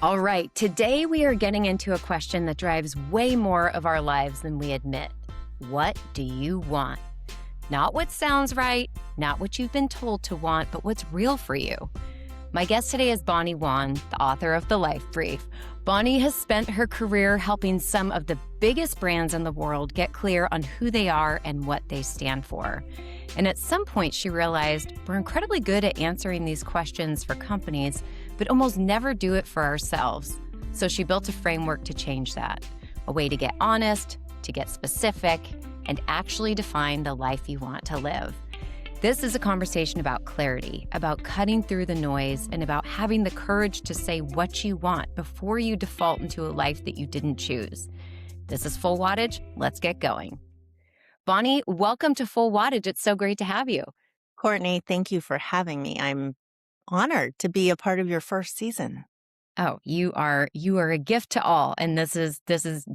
All right, today we are getting into a question that drives way more of our lives than we admit. What do you want? Not what sounds right, not what you've been told to want, but what's real for you. My guest today is Bonnie Wan, the author of The Life Brief. Bonnie has spent her career helping some of the biggest brands in the world get clear on who they are and what they stand for. And at some point, she realized we're incredibly good at answering these questions for companies, but almost never do it for ourselves. So she built a framework to change that, a way to get honest, to get specific, and actually define the life you want to live. This is a conversation about clarity, about cutting through the noise, and about having the courage to say what you want before you default into a life that you didn't choose. This is Full Wattage. Let's get going. Bonnie, welcome to Full Wattage. It's so great to have you. Courtney, thank you for having me. I'm honored to be a part of your first season. Oh, you are a gift to all, and this is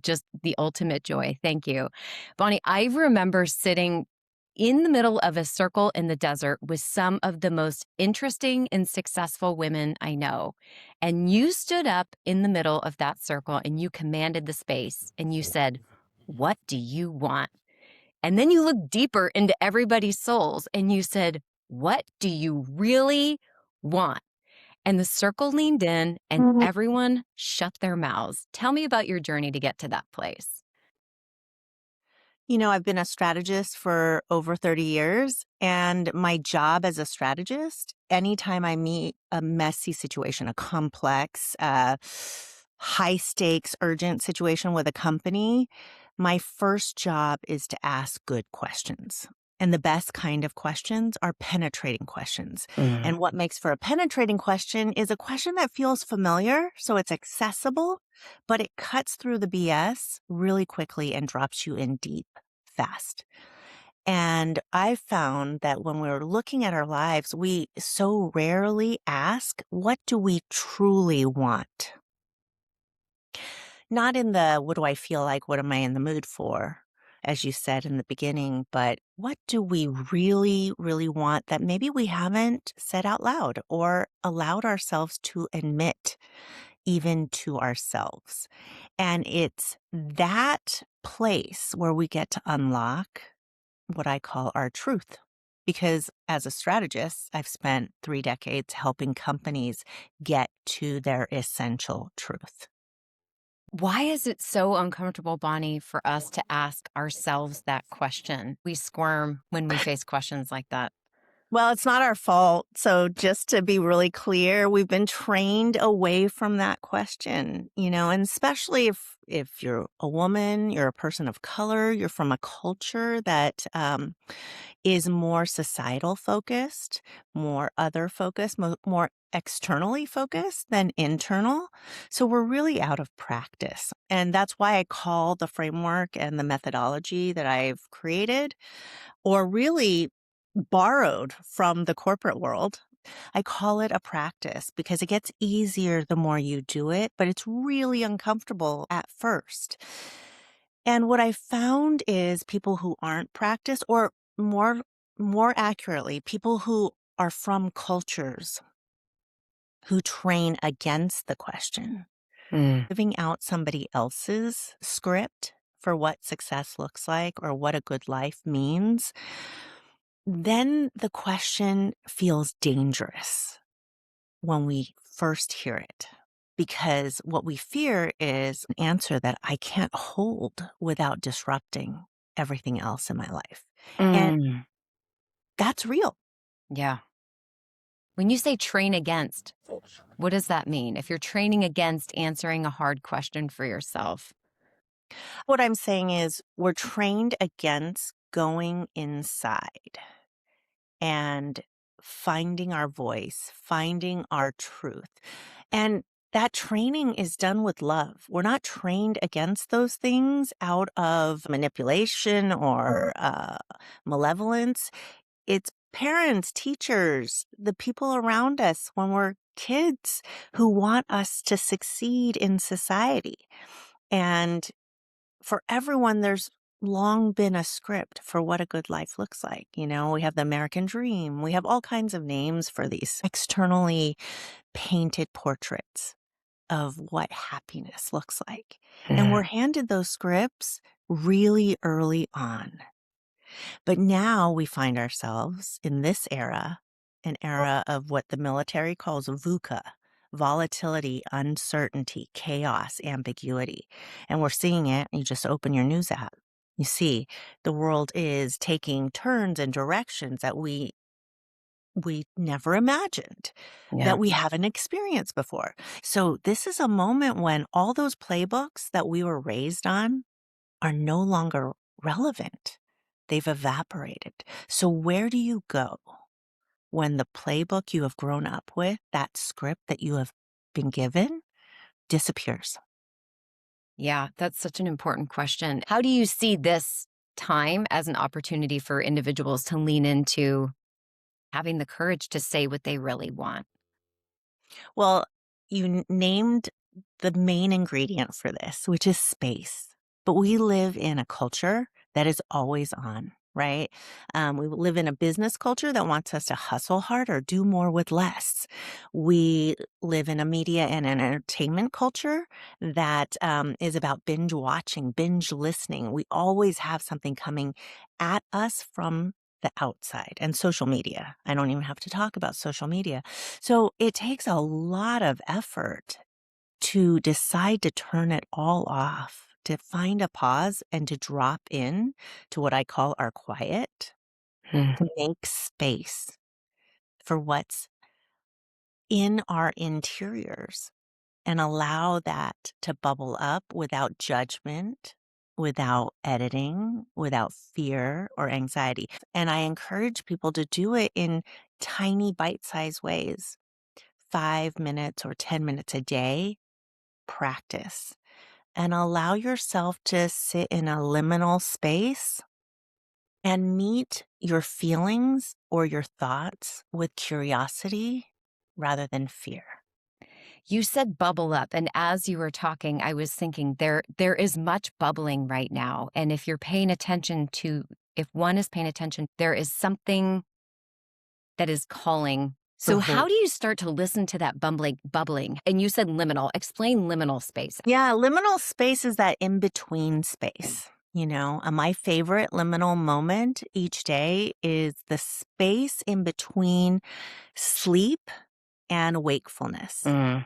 just the ultimate joy. Thank you. Bonnie, I remember sitting in the middle of a circle in the desert with some of the most interesting and successful women I know. And you stood up in the middle of that circle and you commanded the space and you said, "What do you want?" And then you looked deeper into everybody's souls and you said, "What do you really want?" And the circle leaned in and everyone shut their mouths. Tell me about your journey to get to that place. You know, I've been a strategist for over 30 years, and my job as a strategist, anytime I meet a messy situation, a complex, high stakes, urgent situation with a company, my first job is to ask good questions. And the best kind of questions are penetrating questions. And what makes for a penetrating question is a question that feels familiar, so it's accessible, but it cuts through the BS really quickly and drops you in deep fast. And I found that when we're looking at our lives, we so rarely ask, what do we truly want? Not in the, what do I feel like? What am I in the mood for? As you said in the beginning, but what do we really, really want that maybe we haven't said out loud or allowed ourselves to admit even to ourselves? And it's that place where we get to unlock what I call our truth. Because as a strategist, I've spent 3 decades helping companies get to their essential truth. Why is it so uncomfortable, Bonnie, for us to ask ourselves that question? We squirm when we face questions like that. Well, it's not our fault. So just to be really clear, we've been trained away from that question, and especially if you're a woman, you're a person of color, you're from a culture that is more societal focused, more other focused, more externally focused than internal. So we're really out of practice. And that's why I call the framework and the methodology that I've created, or really borrowed from the corporate world, I call it a practice because it gets easier the more you do it, but it's really uncomfortable at first. And what I found is people who aren't practiced, or more accurately, people who are from cultures who train against the question, living out somebody else's script for what success looks like or what a good life means, then the question feels dangerous when we first hear it. Because what we fear is an answer that I can't hold without disrupting everything else in my life. And Mm, that's real. yeah. When you say train against, what does that mean? If you're training against answering a hard question for yourself. What I'm saying is we're trained against going inside and finding our voice, finding our truth. And that training is done with love. We're not trained against those things out of manipulation or malevolence. It's parents, teachers, the people around us when we're kids who want us to succeed in society. And for everyone, there's long been a script for what a good life looks like. We have the American dream. We have all kinds of names for these externally painted portraits. of what happiness looks like. And we're Mm. handed those scripts really early on. But now we find ourselves in this era, an era of what the military calls VUCA, volatility, uncertainty, chaos, ambiguity. And we're seeing it. You just open your news app. You see the world is taking turns and directions that we never imagined, Yeah. that we haven't experienced before. So this is a moment when all those playbooks that we were raised on are no longer relevant. They've evaporated. So where do you go when the playbook you have grown up with, that script that you have been given, disappears? Yeah, that's such an important question. How do you see this time as an opportunity for individuals to lean into having the courage to say what they really want? Well, you named the main ingredient for this, which is space. But we live in a culture that is always on, right? We live in a business culture that wants us to hustle harder, do more with less. We live in a media and an entertainment culture that is about binge watching, binge listening. We always have something coming at us from the outside and social media. I don't even have to talk about social media. So it takes a lot of effort to decide to turn it all off, to find a pause and to drop in to what I call our quiet, Mm. to make space for what's in our interiors and allow that to bubble up without judgment, without editing, without fear or anxiety. And I encourage people to do it in tiny bite-sized ways. 5 minutes or 10 minutes a day, practice and allow yourself to sit in a liminal space and meet your feelings or your thoughts with curiosity rather than fear. You said bubble up, and as you were talking, I was thinking there is much bubbling right now, and if one is paying attention, there is something that is calling. So Mhm. how do you start to listen to that bubbling? And you said liminal. Explain liminal space. Yeah, liminal space is that in between space. My favorite liminal moment each day is the space in between sleep and wakefulness. Mm.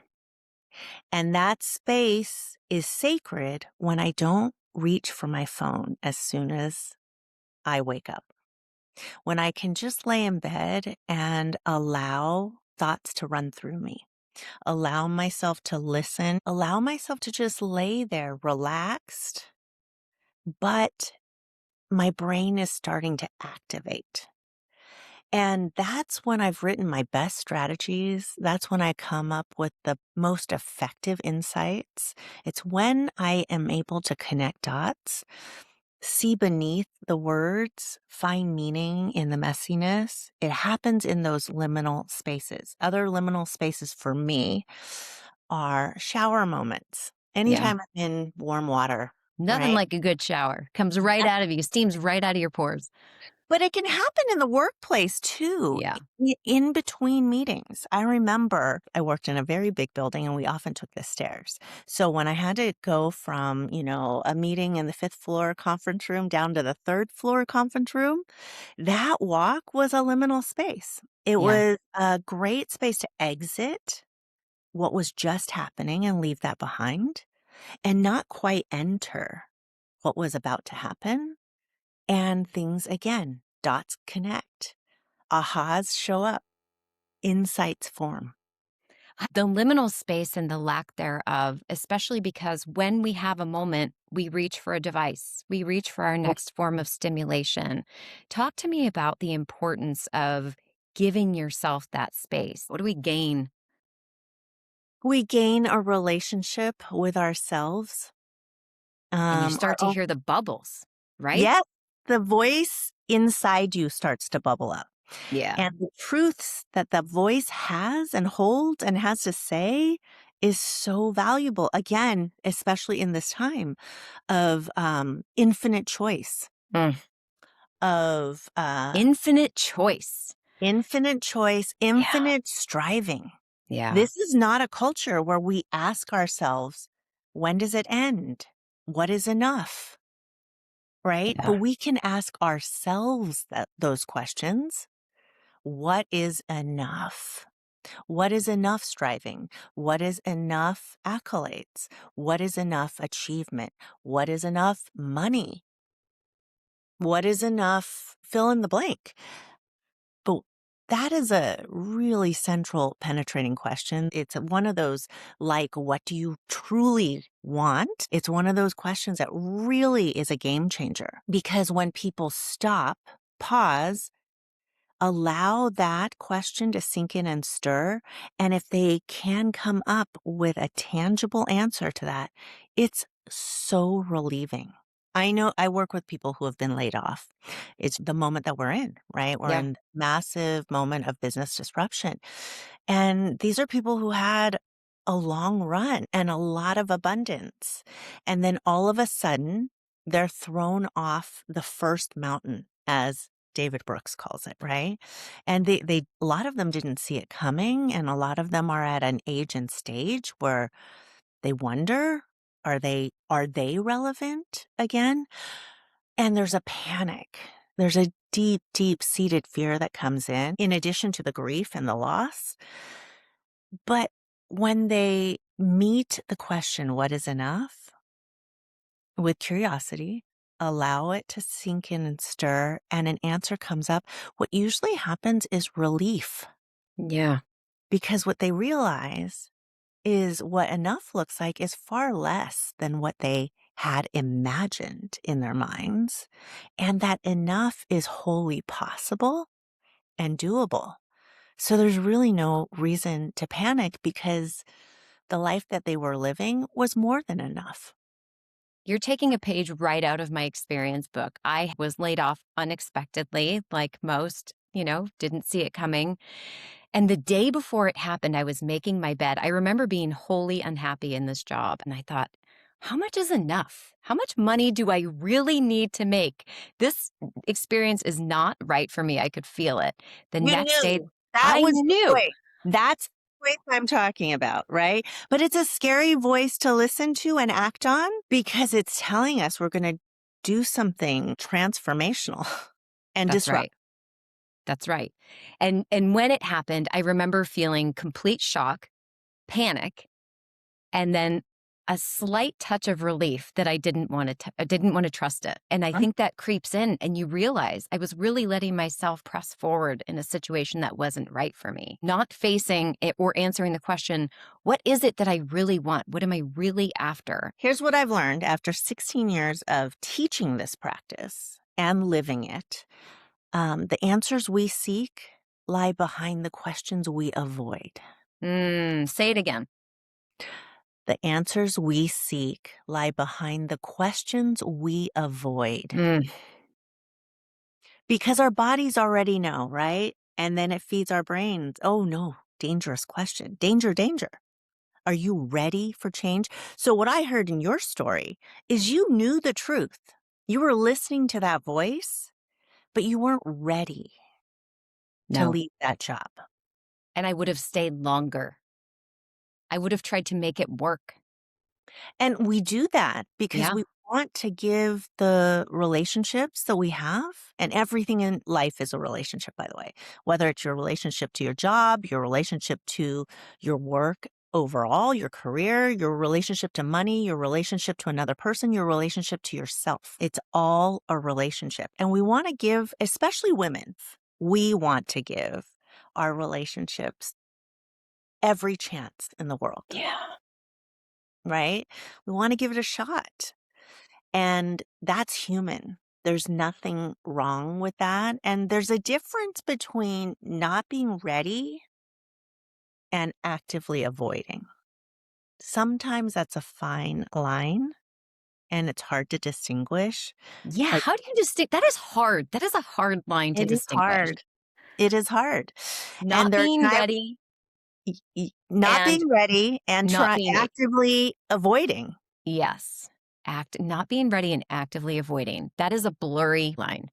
And that space is sacred when I don't reach for my phone as soon as I wake up. When I can just lay in bed and allow thoughts to run through me, allow myself to listen, allow myself to just lay there relaxed, but my brain is starting to activate. And that's when I've written my best strategies. That's when I come up with the most effective insights. It's when I am able to connect dots, see beneath the words, find meaning in the messiness. It happens in those liminal spaces. Other liminal spaces for me are shower moments. Yeah. Anytime I'm in warm water, Nothing right? like a good shower. Comes right out of you, steams right out of your pores. But it can happen in the workplace too, Yeah. in between meetings. I remember I worked in a very big building and we often took the stairs. So when I had to go from, a meeting in the fifth floor conference room down to the third floor conference room, that walk was a liminal space. It Yeah. was a great space to exit what was just happening and leave that behind and not quite enter what was about to happen. And things again, dots connect, ahas show up, insights form. The liminal space and the lack thereof, especially because when we have a moment, we reach for a device, we reach for our next form of stimulation. Talk to me about the importance of giving yourself that space. What do we gain? We gain a relationship with ourselves. And you Our start to own, hear the bubbles, right? yes, the voice inside you starts to bubble up. Yeah. And the truths that the voice has and holds and has to say is so valuable. Again, especially in this time of infinite choice, Mm. of Infinite choice. infinite choice, Yeah. infinite striving. Yeah. This is not a culture where we ask ourselves, when does it end? What is enough? Right? But Yeah. we can ask ourselves those questions. What is enough? What is enough striving? What is enough accolades? What is enough achievement? What is enough money? What is enough fill in the blank? But that is a really central penetrating question. It's one of those like, what do you truly want? It's one of those questions that really is a game changer because when people stop, pause, allow that question to sink in and stir. And if they can come up with a tangible answer to that, it's so relieving. I know I work with people who have been laid off. It's the moment that we're in, right? We're Yeah. in massive moment of business disruption. And these are people who had a long run and a lot of abundance. And then all of a sudden, they're thrown off the first mountain, as David Brooks calls it, right? And a lot of them didn't see it coming. And a lot of them are at an age and stage where they wonder, are they relevant again? And there's a panic. There's a deep, deep seated fear that comes in addition to the grief and the loss. But when they meet the question, what is enough, with curiosity, allow it to sink in and stir, and an answer comes up, what usually happens is relief Yeah. because what they realize is what enough looks like is far less than what they had imagined in their minds, and that enough is wholly possible and doable. So there's really no reason to panic because the life that they were living was more than enough. You're taking a page right out of my experience book. I was laid off unexpectedly, like most, didn't see it coming. And the day before it happened, I was making my bed. I remember being wholly unhappy in this job. And I thought, how much is enough? How much money do I really need to make? This experience is not right for me. I could feel it. The You next day, knew. That I was the knew. voice. That's the voice I'm talking about, right? But it's a scary voice to listen to and act on because it's telling us we're going to do something transformational and That's disrupt. right. That's right. And when it happened, I remember feeling complete shock, panic, and then a slight touch of relief that I didn't want to trust it. And I think that creeps in and you realize I was really letting myself press forward in a situation that wasn't right for me, not facing it or answering the question, what is it that I really want? What am I really after? Here's what I've learned after 16 years of teaching this practice and living it. The answers we seek lie behind the questions we avoid. Say it again. The answers we seek lie behind the questions we avoid. Mm, Because our bodies already know, right? And then it feeds our brains. Oh no, dangerous question. Danger, danger. Are you ready for change? So, what I heard in your story is you knew the truth. You were listening to that voice, but you weren't ready to no. leave that job. And I would have stayed longer. I would have tried to make it work. And we do that because Yeah. we want to give the relationships that we have, and everything in life is a relationship, by the way, whether it's your relationship to your job, your relationship to your work overall, your career, your relationship to money, your relationship to another person, your relationship to yourself. It's all a relationship. And we want to give, especially women, we want to give our relationships every chance in the world, Yeah. right? We want to give it a shot. And that's human. There's nothing wrong with that. And there's a difference between not being ready and actively avoiding. Sometimes that's a fine line and it's hard to distinguish. Yeah. Like, How do you distinguish? That is hard. That is a hard line to it is distinguish. hard. It is hard. And Not there being are times ready not and being ready and not try being actively avoiding. yes. Not being ready and actively avoiding. That is a blurry line.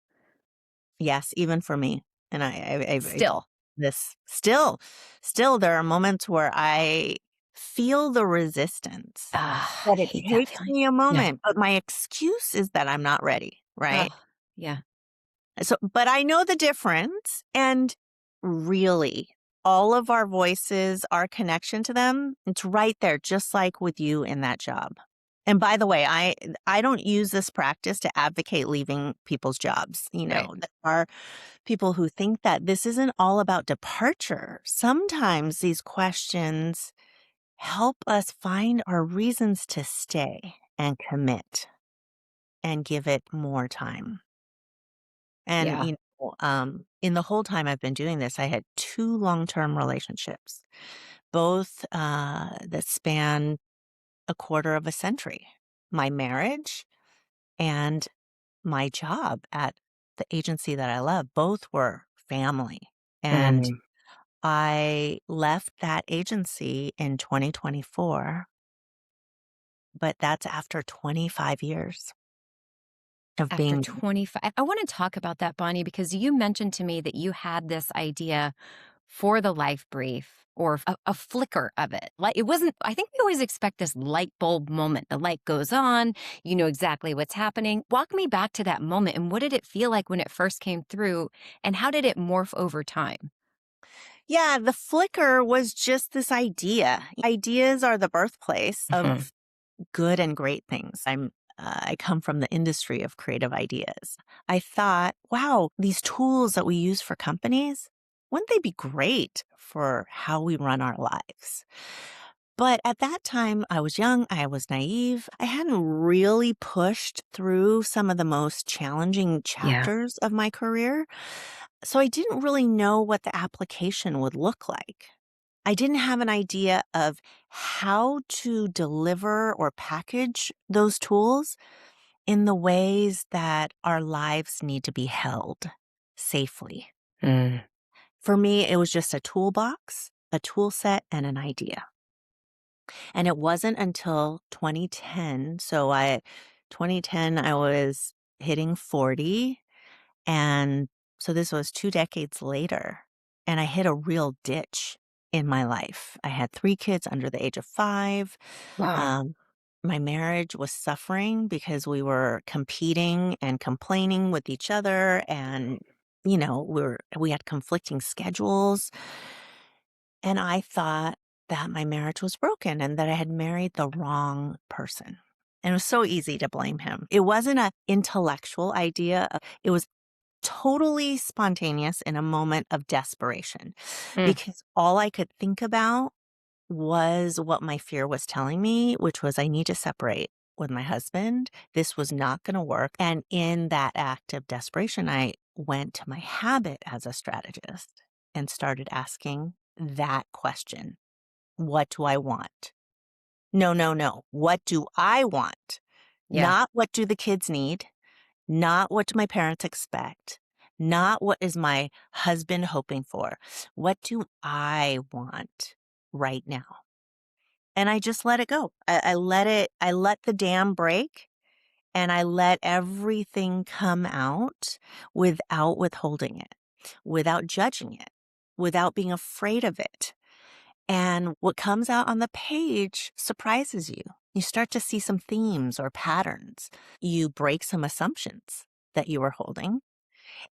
Yes, even for me. And I Still. this still there are moments where I feel the resistance, Ah, I but it hate that takes feeling. me a Yeah. moment, but my excuse is that I'm not ready, right? Oh, yeah. So, but I know the difference. And really, all of our voices, our connection to them, it's right there, just like with you in that job. And by the way, I don't use this practice to advocate leaving people's jobs. Right. There are people who think that this isn't all about departure. Sometimes these questions help us find our reasons to stay and commit and give it more time. And, Yeah. in the whole time I've been doing this, I had 2 long-term relationships, both, that span a quarter of a century. My marriage and my job at the agency that I love, both were family. And Mm. I left that agency in 2024, but that's after 25 years of After being. 25, I wanna talk about that, Bonnie, because you mentioned to me that you had this idea for the life brief or a flicker of it. Like, it wasn't I think we always expect this light bulb moment. The light goes on, you know exactly what's happening. Walk me back to that moment, and what did it feel like when it first came through, and how did it morph over time? Yeah, the flicker was just this idea. Ideas are the birthplace Mhm. of good and great things. I come from the industry of creative ideas. I thought, wow, these tools that we use for companies, wouldn't they be great for how we run our lives? But at that time, I was young, I was naive. I hadn't really pushed through some of the most challenging Yeah. chapters of my career. So I didn't really know what the application would look like. I didn't have an idea of how to deliver or package those tools in the ways that our lives need to be held safely. Mm. For me, it was just a toolbox, a tool set, and an idea. And it wasn't until 2010. 2010, I was hitting 40. And so this was 2 decades later. And I hit a real ditch in my life. I had 3 kids under the age of 5. Wow. Um, my marriage was suffering because we were competing and complaining with each other. And, we had conflicting schedules. And I thought that my marriage was broken and that I had married the wrong person. And it was so easy to blame him. It wasn't an intellectual idea. It was totally spontaneous in a moment of desperation Mm. because all I could think about was what my fear was telling me, which was I need to separate with my husband. This was not going to work. And in that act of desperation, I went to my habit as a strategist and started asking that question. What do I want? No, no, no. What do I want? Yeah. Not what do the kids need? Not what do my parents expect? Not what is my husband hoping for? What do I want right now? And I just let it go. I let the dam break and I let everything come out without withholding it, without judging it, without being afraid of it. And what comes out on the page surprises you. You start to see some themes or patterns. You break some assumptions that you were holding.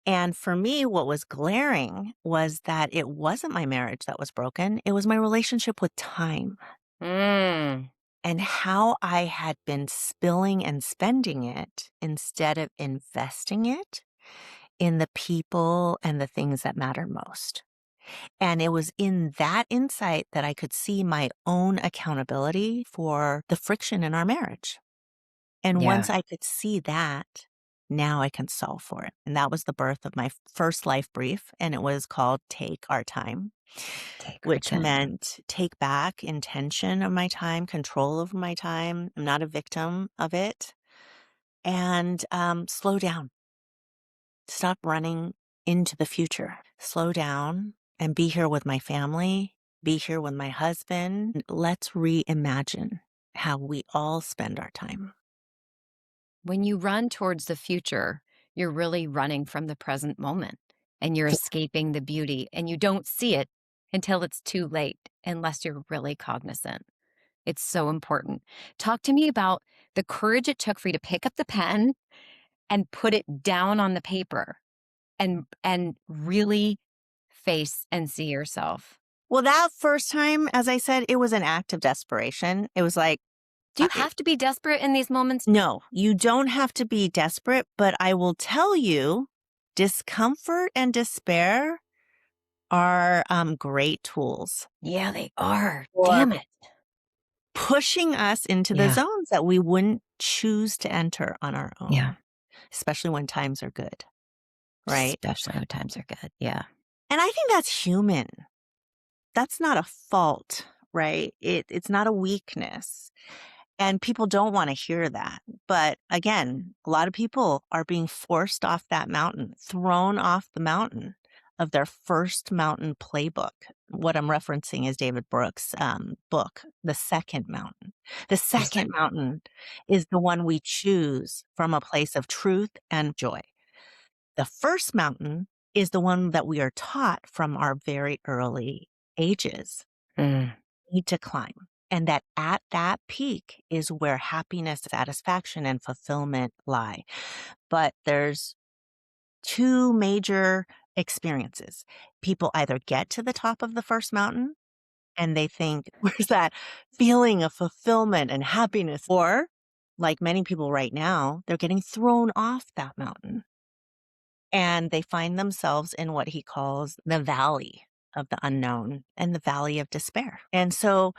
And for me, what was glaring was that it wasn't my marriage that was broken. It was my relationship with time Mm. and how I had been spilling and spending it instead of investing it in the people and the things that matter most. And it was in that insight that I could see my own accountability for the friction in our marriage. And Yeah. once I could see that, now I can solve for it. And that was the birth of my first life brief. And it was called Take Our Time, Take our which time. meant take back intention of my time, control over my time. I'm not a victim of it. And slow down, stop running into the future, slow down and be here with my family, be here with my husband. Let's reimagine how we all spend our time. When you run towards the future, you're really running from the present moment. and you're escaping the beauty, and you don't see it until it's too late, unless you're really cognizant. It's so important. Talk to me about the courage it took for you to pick up the pen and put it down on the paper and really face and see yourself. Well, that first time, as I said, it was an act of desperation. It was like, Do you have to be desperate in these moments? no, you don't have to be desperate, but I will tell you, discomfort and despair are great tools Yeah, they are. for Damn it. pushing us into the Yeah. zones that we wouldn't choose to enter on our Yeah. own, especially when times are good, right? Especially when times are good. Yeah. And I think that's human. That's not a fault, right? It's not a weakness. And people don't want to hear that. But again, a lot of people are being forced off that mountain, thrown off the mountain of their first mountain playbook. What I'm referencing is David Brooks' book, The Second Mountain. The second mountain is the one we choose from a place of truth and joy. The first mountain is the one that we are taught from our very early ages Mm. need to climb. And that at that peak is where happiness, satisfaction, and fulfillment lie. But there's two major experiences. People either get to the top of the first mountain and they think, where's that feeling of fulfillment and happiness? Or, like many people right now, they're getting thrown off that mountain and they find themselves in what he calls the valley of the unknown and the valley of despair. And so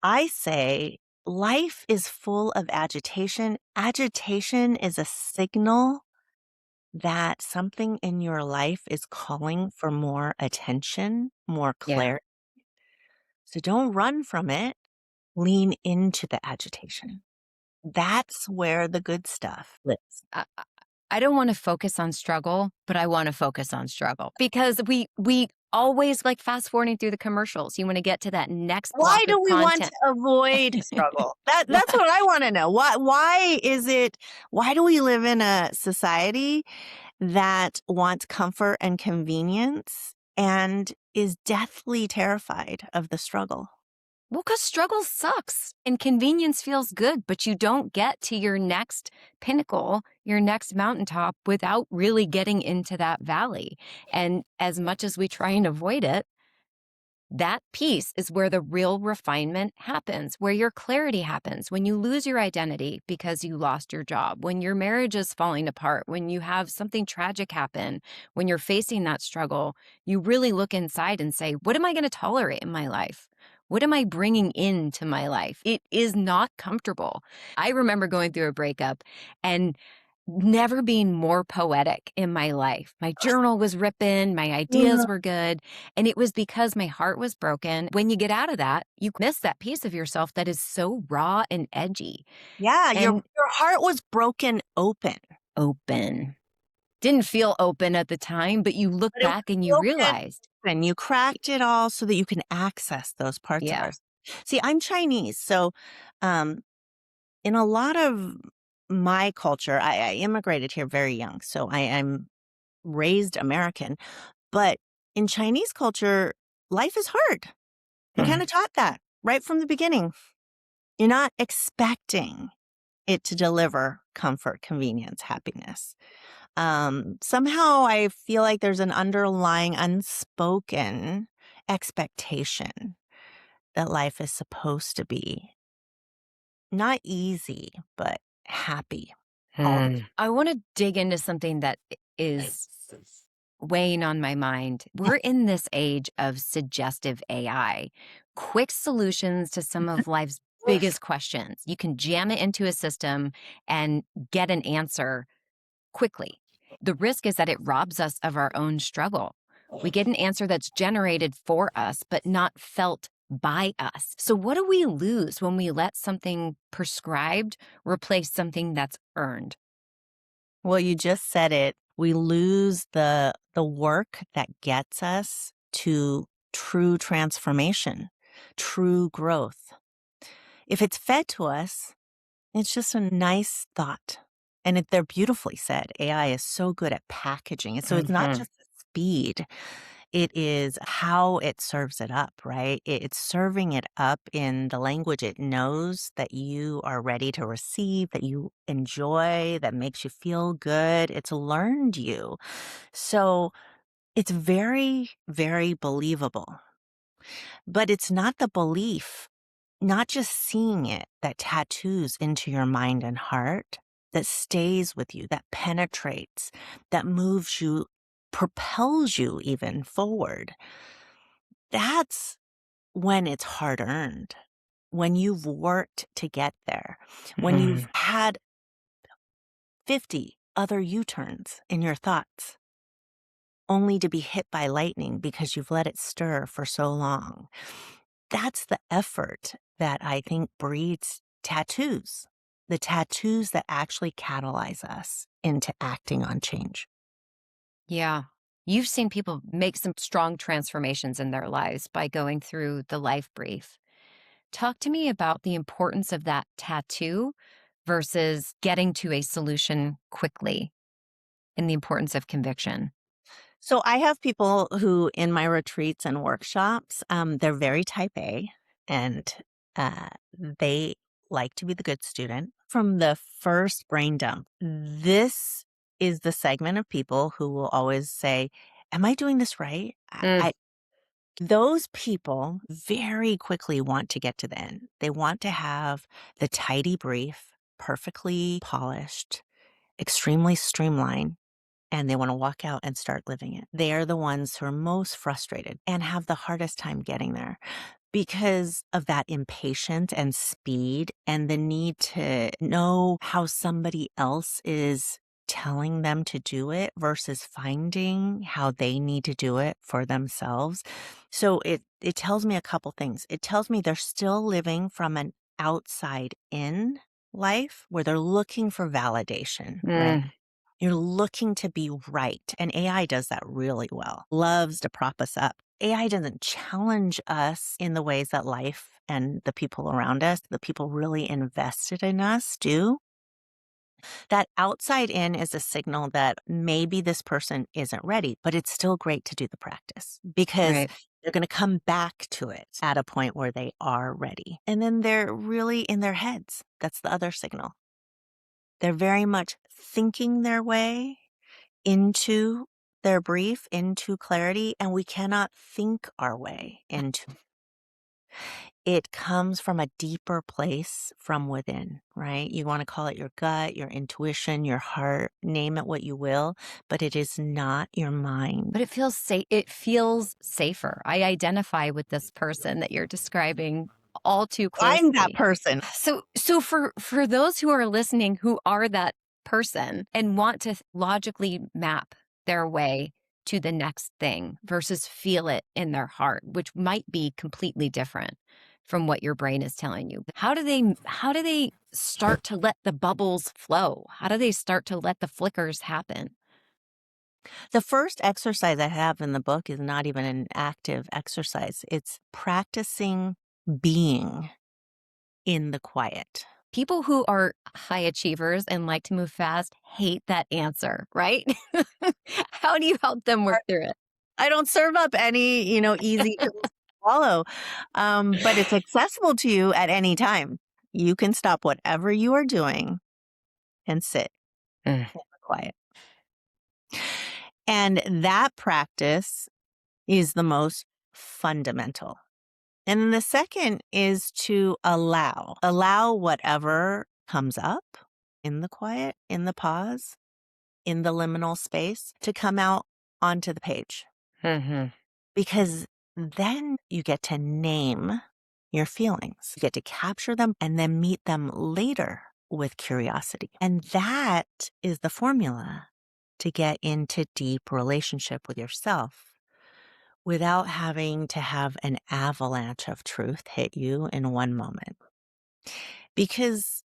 I say life is full of agitation. Agitation is a signal that something in your life is calling for more attention, more Yeah. clarity. So don't run from it. Lean into the agitation. That's where the good stuff lives. I don't want to focus on struggle, but I want to focus on struggle because we always like fast forwarding through the commercials. You want to get to that next Why block of do we want to content. avoid struggle? Yeah. That's what I want to know. Why do we live in a society that wants comfort and convenience and is deathly terrified of the struggle? Well, because struggle sucks and convenience feels good, but you don't get to your next pinnacle, your next mountaintop without really getting into that valley. And as much as we try and avoid it, that piece is where the real refinement happens, where your clarity happens, when you lose your identity because you lost your job, when your marriage is falling apart, when you have something tragic happen, when you're facing that struggle, you really look inside and say, what am I going to tolerate in my life? What am I bringing into my life? It is not comfortable. I remember going through a breakup and never being more poetic in my life. My journal was ripping, my ideas were good, and it was because my heart was broken. When you get out of that, you miss that piece of yourself that is so raw and edgy Yeah, your and heart was broken open. open. Didn't feel open at the time, but you look But it was back and you broken realized, and you cracked it all so that you can access those parts of yeah. ours. See, I'm Chinese, so um, in a lot of my culture, I immigrated here very young, so I'm raised American. But in Chinese culture, life is hard. You're kind Mm. of taught that right from the beginning. You're not expecting it to deliver comfort, convenience, happiness. Somehow I feel like there's an underlying unspoken expectation that life is supposed to be not easy, but happy all the time. I want to dig into something that is weighing on my mind. We're in this age of suggestive AI, quick solutions to some of life's biggest questions. You can jam it into a system and get an answer quickly. The risk is that it robs us of our own struggle. We get an answer that's generated for us, but not felt by us. So, what do we lose when we let something prescribed replace something that's earned? Well, you just said it. We lose the work that gets us to true transformation, true growth. If it's fed to us, it's just a nice thought. And they're beautifully said. AI is so good at packaging it. So it's not Hmm. just the speed, it is how it serves it up, right? It's serving it up in the language it knows that you are ready to receive, that you enjoy, that makes you feel good. It's learned you. So it's very, very believable. But it's not the belief, not just seeing it, that tattoos into your mind and heart, that stays with you, that penetrates, that moves you, propels you even forward. That's when it's hard earned, when you've worked to get there, when you've had 50 other U turns in your thoughts, only to be hit by lightning because you've let it stir for so long. That's the effort that I think breeds tattoos, the tattoos that actually catalyze us into acting on change. Yeah. You've seen people make some strong transformations in their lives by going through the life brief. Talk to me about the importance of that tattoo versus getting to a solution quickly and the importance of conviction. So I have people who, in my retreats and workshops, they're very type A, and uh, they like to be the good student. From the first brain dump, this is the segment of people who will always say, "Am I doing this right?" Mm. Those people very quickly want to get to the end. They want to have the tidy brief, perfectly polished, extremely streamlined, and they want to walk out and start living it. They are the ones who are most frustrated and have the hardest time getting there because of that impatience and speed and the need to know how somebody else is telling them to do it versus finding how they need to do it for themselves. So it tells me a couple things. It tells me they're still living from an outside in life where they're looking for validation, right? Mm. You're looking to be right. And AI does that really well, loves to prop us up. AI doesn't challenge us in the ways that life and the people around us, the people really invested in us, do. That outside in is a signal that maybe this person isn't ready, but it's still great to do the practice because Right. they're going to come back to it at a point where they are ready. And then they're really in their heads. That's the other signal. They're very much thinking their way into their brief, into clarity, and we cannot think our way into it. Comes from a deeper place from within, right? You want to call it your gut, your intuition, your heart, name it what you will, but it is not your mind. But it feels safe. It feels safer. I identify with this person that you're describing all too I'm that closely. person. So for those who are listening who are that person and want to logically map their way to the next thing versus feel it in their heart, which might be completely different from what your brain is telling you. How do they start to let the bubbles flow? How do they start to let the flickers happen? The first exercise I have in the book is not even an active exercise, it's practicing being in the quiet. People who are high achievers and like to move fast hate that answer, right? How do you help them work through I don't serve up any, easy pills to swallow, but it's accessible to you at any time. You can stop whatever you are doing and sit it? in the quiet. And that practice is the most fundamental. And then the second is to allow whatever comes up in the quiet, in the pause, in the liminal space to come out onto the page. Mm-hmm. Because then you get to name your feelings, you get to capture them and then meet them later with curiosity. And that is the formula to get into deep relationship with yourself without having to have an avalanche of truth hit you in one moment. Because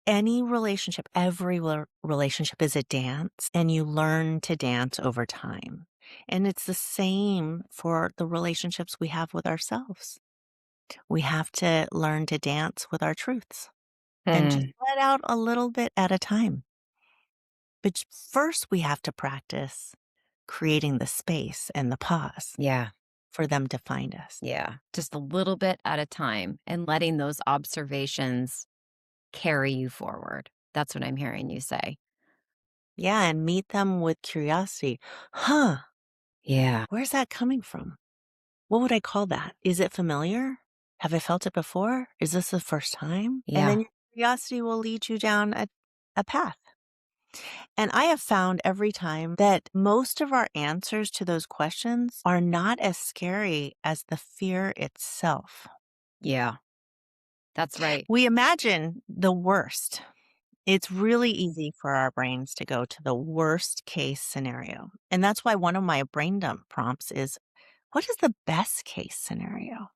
any relationship, every relationship is a dance, and you learn to dance over time. And it's the same for the relationships we have with ourselves. We have to learn to dance with our truths and just let out a little bit at a time. But first, we have to practice creating the space and the pause Yeah. for them to find us. Yeah. Just a little bit at a time and letting those observations carry you forward. That's what I'm hearing you say. Yeah, and meet them with curiosity. Huh, Yeah. where's that coming from? What would I call that? Is it familiar? Have I felt it before? Is this the first time? And then Yeah. your curiosity will lead you down a path. And I have found every time that most of our answers to those questions are not as scary as the fear itself. Yeah. That's right. We imagine the worst. It's really easy for our brains to go to the worst case scenario. And that's why one of my brain dump prompts is, what is the best case scenario?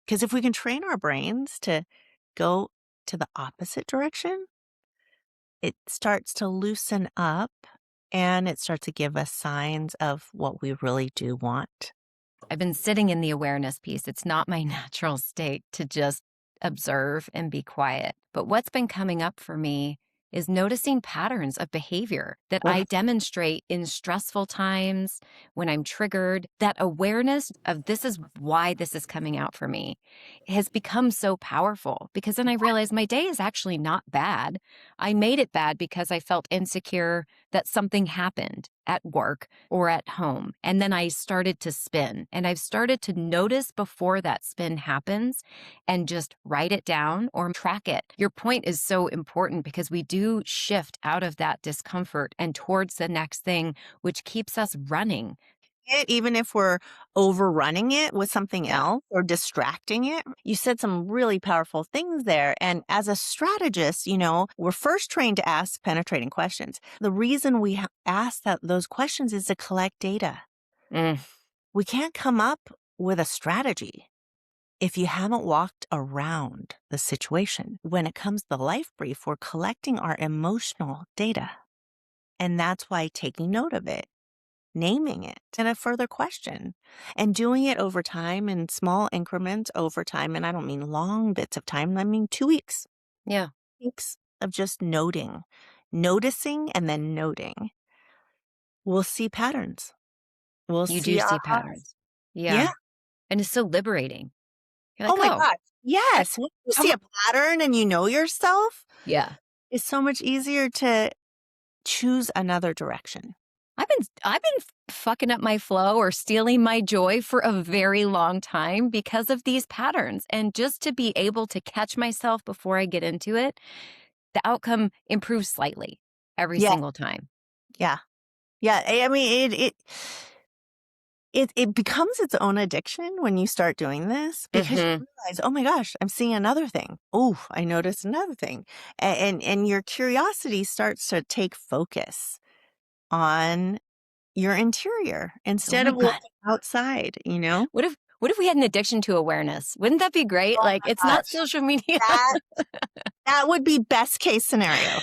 Because if we can train our brains to go to the opposite direction, it starts to loosen up and it starts to give us signs of what we really do want. I've been sitting in the awareness piece. It's not my natural state to just observe and be quiet. But what's been coming up for me is noticing patterns of behavior that I Ugh. demonstrate in stressful times when I'm triggered. That awareness of this is why this is coming out for me has become so powerful because then I realize my day is actually not bad. I made it bad because I felt insecure that something happened at work or at home. And then I started to spin. And I've started to notice before that spin happens and just write it down or track it. Your point is so important because we do shift out of that discomfort and towards the next thing, which keeps us running. Even if we're overrunning it with something Yeah. else or distracting it. You said some really powerful things there. And as a strategist, we're first trained to ask penetrating questions. The reason we ask those questions is to collect data. Mm, We can't come up with a strategy if you haven't walked around the situation. When it comes to the life brief, we're collecting our emotional data. And that's why taking note of it, naming it, and a further question, and doing it over time in small increments over time. And I don't mean long bits of time, I mean 2 weeks, yeah. weeks of just noticing, and then noting. We'll see patterns. We'll You do see see ahas. patterns. Yeah. Yeah. And it's so liberating. You're Oh like, my oh, gosh. I, Yes. When you I'm, see a pattern and you know yourself, yeah. it's so much easier to choose another direction. I've been fucking up my flow or stealing my joy for a very long time because of these patterns. And just to be able to catch myself before I get into it, the outcome improves slightly every Yeah. single time. Yeah. Yeah. I mean, it becomes its own addiction when you start doing this because Mm-hmm. you realize, oh my gosh, I'm seeing another thing. Oh, I noticed another thing. And your curiosity starts to take focus on your interior Oh instead my of God. looking outside. What if we had an addiction to awareness? Wouldn't that be great? Oh Like it's my not gosh. social media. That that would be best case scenario.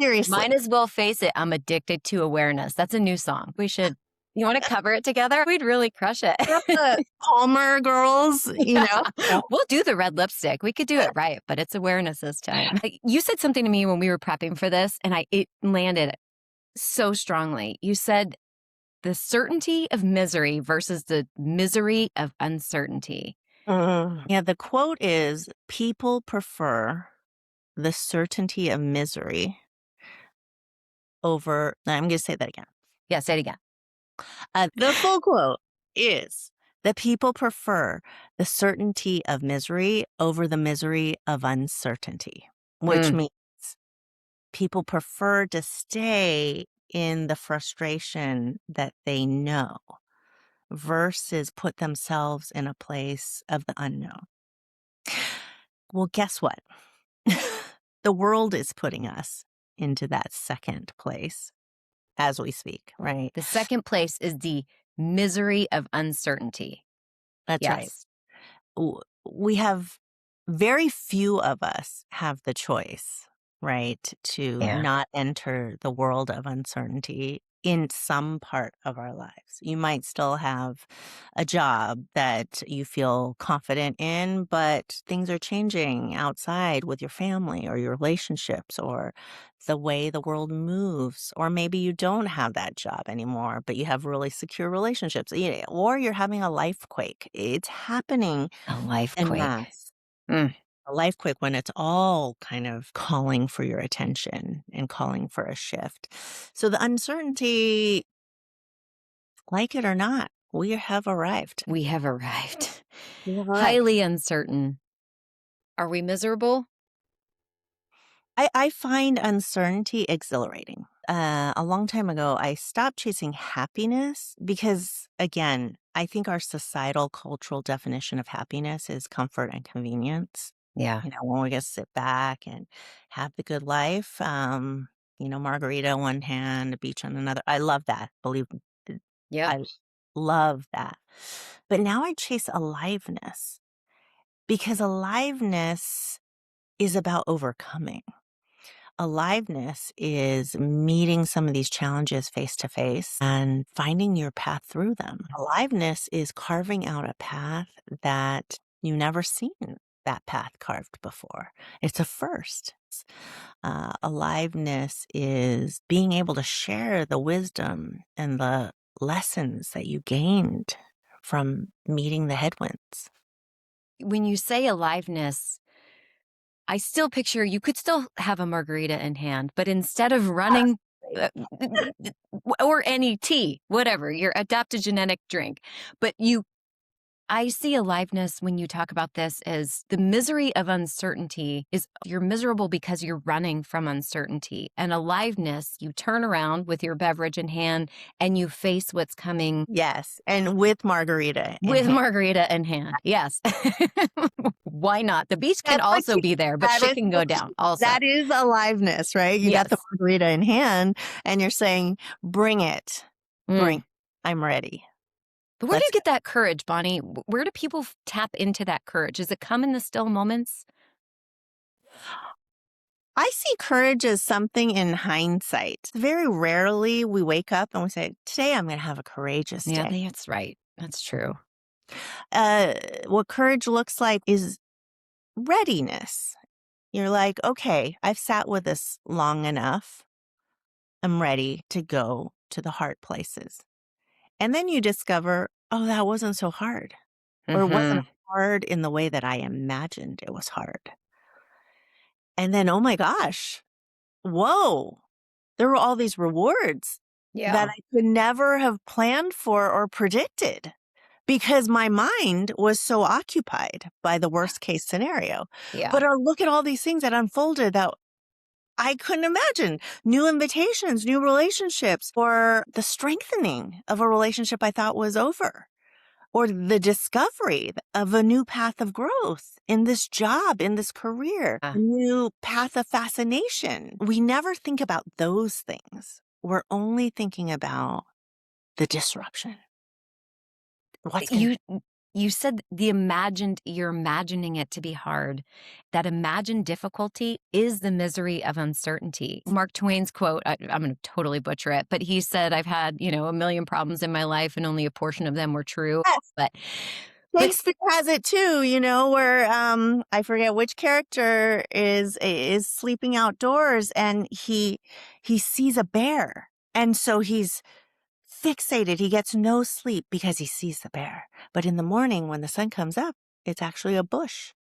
Seriously. Might as well face it. I'm addicted to awareness. That's a new song. You want to cover it together? We'd really crush it. Not the Palmer girls. Yeah. We'll do the red lipstick. We could do it right, but it's awareness this time. You said something to me when we were prepping for this, and it landed so strongly. You said the certainty of misery versus the misery of uncertainty. Yeah, the quote is, people prefer the certainty of misery over, I'm going to say that again. Yeah, say it again. The full quote is that people prefer the certainty of misery over the misery of uncertainty, which Mm, means people prefer to stay in the frustration that they know versus put themselves in a place of the unknown. Well, guess what? The world is putting us into that second place as we speak, right? the second place is the misery of uncertainty. That's right. Yes. We have very few of us have the choice, right, to Yeah. not enter the world of uncertainty. in some part of our lives. You might still have a job that you feel confident in, but things are changing outside with your family or your relationships or the way the world moves. Or maybe you don't have that job anymore, but you have really secure relationships. Or you're having a life quake. It's happening A life en quake. masse. Mm. A life quake when it's all kind of calling for your attention and calling for a shift. So the uncertainty, like it or not, we have arrived. We have arrived. We have arrived. Highly uncertain. Are we miserable? I find uncertainty exhilarating. A long time ago, I stopped chasing happiness because, again, I think our societal cultural definition of happiness is comfort and convenience. Yeah. When we get to sit back and have the good life, margarita on one hand, a beach on another. I love that. Believe me, Yep. I love that. But now I chase aliveness because aliveness is about overcoming. Aliveness is meeting some of these challenges face to face and finding your path through them. Aliveness is carving out a path that you never seen that path carved before. It's a first. Aliveness is being able to share the wisdom and the lessons that you gained from meeting the headwinds. When you say aliveness, I still picture you could still have a margarita in hand, but instead of running uh, or any tea, whatever, your adaptogenic drink, but I see aliveness when you talk about this as the misery of uncertainty is you're miserable because you're running from uncertainty. And aliveness, you turn around with your beverage in hand and you face what's coming Yes, and with margarita in with hand. margarita in hand. Yes. Why not? The beach can That's what also be there, but that shit is can go down also. that is aliveness, right? You got the Yes. margarita in hand and you're saying, "Bring it. Bring. Mm. I'm ready." But where do Let's you get that courage, Bonnie? Where do people tap into that courage? Does it come in the still moments? I see courage as something in hindsight. Very rarely we wake up and we say, "Today I'm going to have a courageous Yeah, day." that's right. That's true. Uh, what courage looks like is readiness. You're like, "Okay, I've sat with this long enough. I'm ready to go to the hard places." And then you discover, "Oh, that wasn't so hard." Or it wasn't Mm-hmm. hard in the way that I imagined it was hard. And then, oh my gosh, whoa, there were all these rewards that Yeah. I could never have planned for or predicted because my mind was so occupied by the worst case scenario. Yeah. But look at all these things that unfolded that I couldn't imagine. New invitations, new relationships, or the strengthening of a relationship I thought was over. Or the discovery of a new path of growth in this job, in this career, a new path of fascination. We never think about those things. We're only thinking about the disruption. What's going to You said you're imagining it to be hard. That imagined difficulty is the misery of uncertainty. Mark Twain's quote, I'm going to totally butcher it, but he said, I've had, a million problems in my life and only a portion of them were true. Yes, But Shakespeare has it too, where I forget which character is sleeping outdoors and he sees a bear. And so he's fixated. He gets no sleep because he sees the bear. But in the morning, when the sun comes up, it's actually a bush.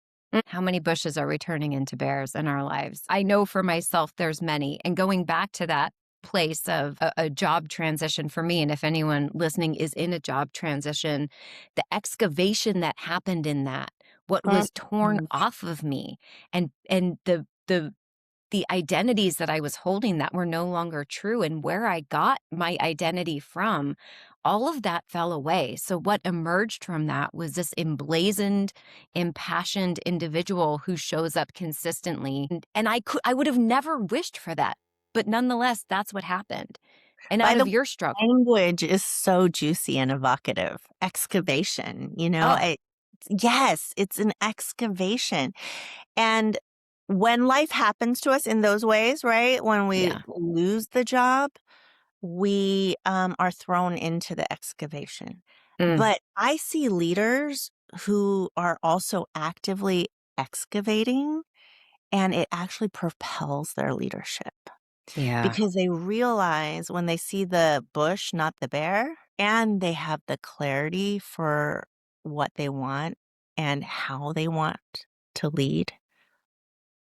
how many bushes are we turning into bears in our lives? I know for myself, there's many. And going back to that place of a job transition for me, and if anyone listening is in a job transition, the excavation that happened in that, what was torn Mhm. off of me, and the identities that I was holding that were no longer true and where I got my identity from, all of that fell away. So what emerged from that was this emblazoned, impassioned individual who shows up consistently. And I would have never wished for that. But nonetheless, that's what happened. And By out the of way, your struggle. language is so juicy and evocative. Excavation, Oh, yes, it's an excavation. And when life happens to us in those ways, right? When we yeah. lose the job, we are thrown into the excavation. Mm, But I see leaders who are also actively excavating, and it actually propels their leadership yeah. because they realize when they see the bush, not the bear, and they have the clarity for what they want and how they want to lead.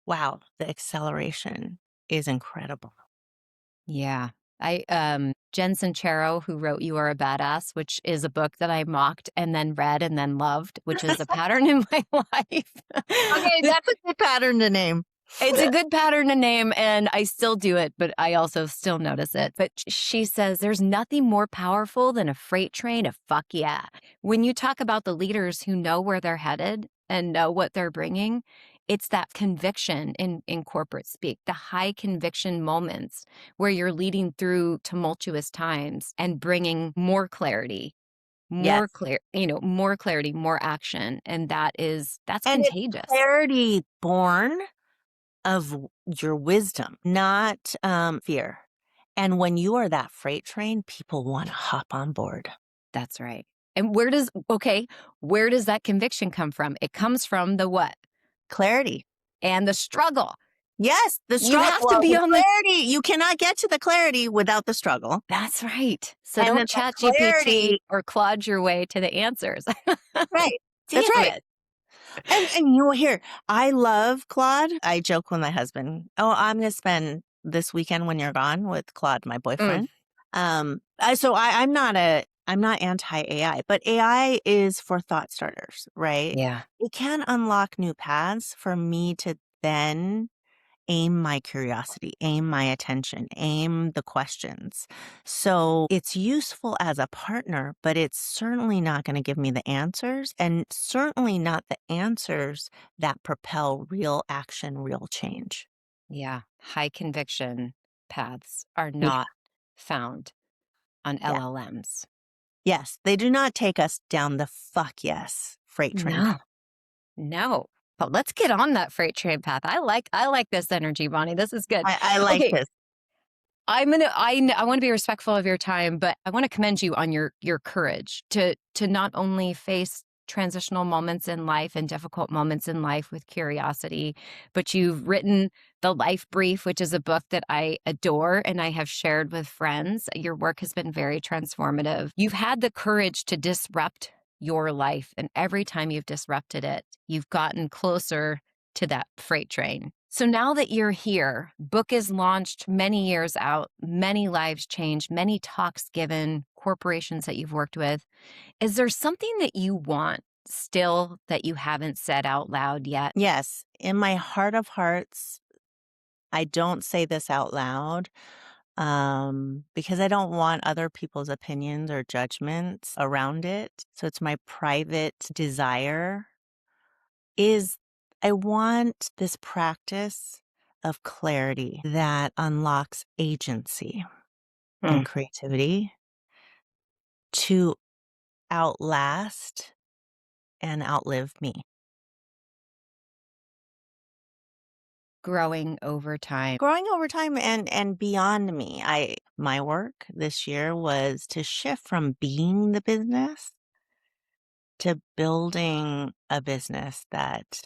Wow, the acceleration is incredible. Yeah. Jen Sincero, who wrote You Are a Badass, which is a book that I mocked and then read and then loved, which is a pattern in my life. Okay, But that's a good pattern to name. it's a good pattern to name, and I still do it, but I also still notice it. But she says there's nothing more powerful than a freight train of fuck yeah. When you talk about the leaders who know where they're headed and know what they're bringing, it's that conviction in corporate speak, the high conviction moments where you're leading through tumultuous times and bringing more clarity, Yes. more clarity, more action. And that's And it's contagious. clarity born of your wisdom, not fear. And when you are that freight train, people want to hop on board. That's right. And where does that conviction come from? It comes from the what? Clarity. And the struggle. Yes, the You struggle. have to Well, be the on the clarity. You cannot get to the clarity without the struggle. That's right. So And then don't that chat GPT clarity. or Claude your way to the answers. Right. That's Damn right. it. And you will hear, I love Claude. I joke with my husband, oh, I'm going to spend this weekend when you're gone with Claude, my Mm, boyfriend. I'm not anti AI, but AI is for thought starters, right? yeah. It can unlock new paths for me to then aim my curiosity, aim my attention, aim the questions. So it's useful as a partner, but it's certainly not going to give me the answers and certainly not the answers that propel real action, real change. Yeah. High conviction paths are Yeah. not found on Yeah. LLMs. Yes. They do not take us down the fuck yes freight train No. path. No. But let's get on that freight train path. I like this energy, Bonnie. This is good. I like Okay. this. I want to be respectful of your time, but I want to commend you on your courage to not only face transitional moments in life and difficult moments in life with curiosity, but you've written The Life Brief, which is a book that I adore and I have shared with friends. Your work has been very transformative. You've had the courage to disrupt your life, and every time you've disrupted it, you've gotten closer to that freight train. So now that you're here, book is launched many years out, many lives changed, many talks given, corporations that you've worked with. Is there something that you want still that you haven't said out loud yet? Yes. In my heart of hearts, I don't say this out loud because I don't want other people's opinions or judgments around it. So it's my private desire is I want this practice of clarity that unlocks agency Mm. and creativity to outlast and outlive me. Growing over time. Growing over time and beyond me. My work this year was to shift from being the business to building a business that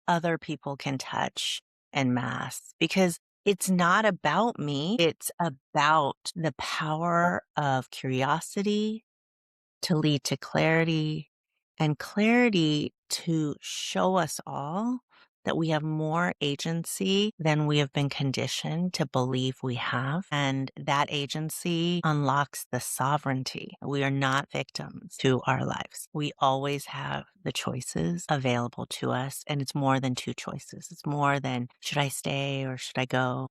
other people can touch and mass because it's not about me. It's about the power of curiosity to lead to clarity and clarity to show us all that we have more agency than we have been conditioned to believe we have. And that agency unlocks the sovereignty. We are not victims to our lives. We always have the choices available to us. And it's more than two choices. It's more than should I stay or should I go?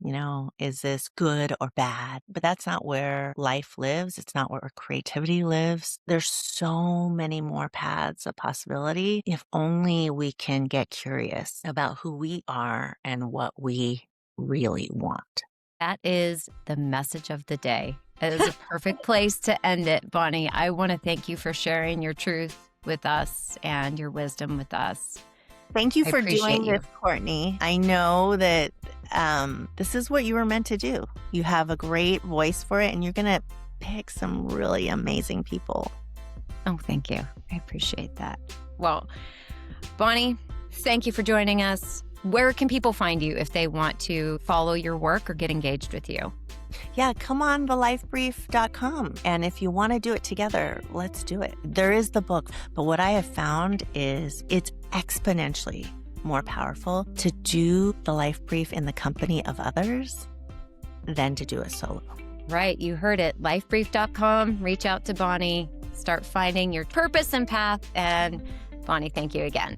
Is this good or bad? But that's not where life lives. It's not where creativity lives. There's so many more paths of possibility if only we can get curious about who we are and what we really want. That is the message of the day. It is a perfect place to end it, Bonnie. I want to thank you for sharing your truth with us and your wisdom with us. Thank you I for appreciate doing you. this, Courtney. I know that this is what you were meant to do. You have a great voice for it, and you're going to pick some really amazing people. Oh, thank you. I appreciate that. Well, Bonnie, thank you for joining us. Where can people find you if they want to follow your work or get engaged with you? Yeah, come on thelifebrief.com. And if you want to do it together, let's do it. There is the book, but what I have found is it's exponentially more powerful to do the life brief in the company of others than to do it solo. Right. You heard it. Lifebrief.com. Reach out to Bonnie. Start finding your purpose and path. And Bonnie, thank you again.